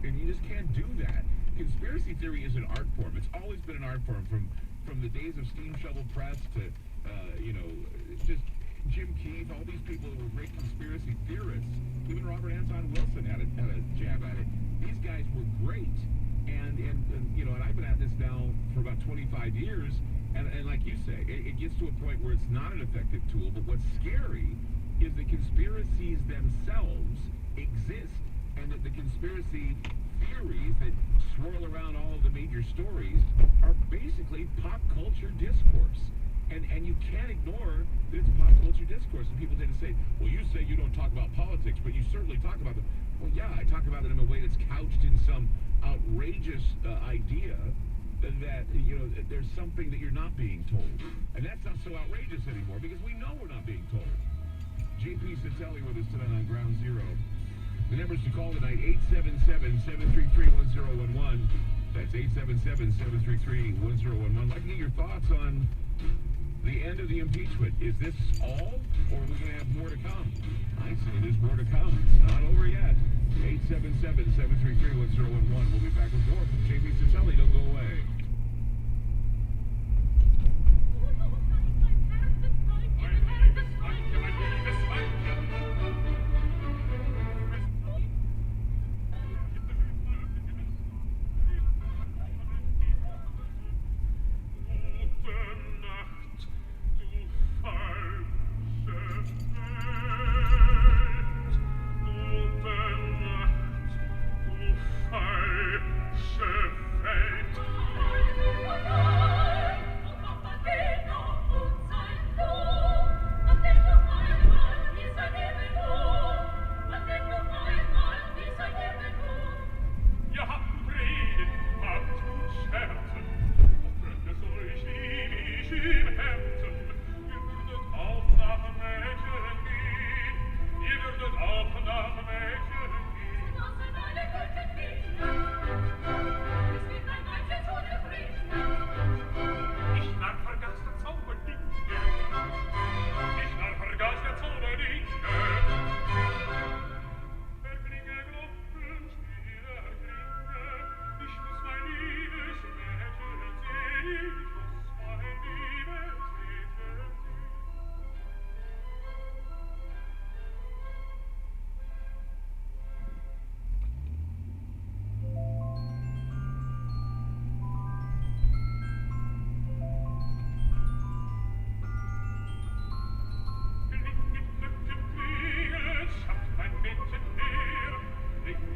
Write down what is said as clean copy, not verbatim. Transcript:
and you just can't do that. Conspiracy theory is an art form. It's always been an art form from the days of steam shovel press to just Jim Keith. All these people who were great conspiracy theorists. Even Robert Anton Wilson had a jab at it. These guys were great, and I've been at this now for about 25 years. And like you say, it gets to a point where it's not an effective tool. But what's scary is the conspiracies themselves exist, and that the conspiracy theories that swirl around all of the major stories are basically pop culture discourse. And you can't ignore that it's pop culture discourse. And people tend to say, well, you say you don't talk about politics, but you certainly talk about them. Well, yeah, I talk about it in a way that's couched in some outrageous idea that there's something that you're not being told. And that's not so outrageous anymore because we know we're not being told. JP Citelli with us tonight on Ground Zero. The numbers to call tonight, 877-733-1011. That's 877-733-1011. I'd like to get your thoughts on the end of the impeachment. Is this all, or are we going to have more to come? I say there's more to come. It's not over yet. 877-733-1011. We'll be back with more from JP Citelli. Don't go away.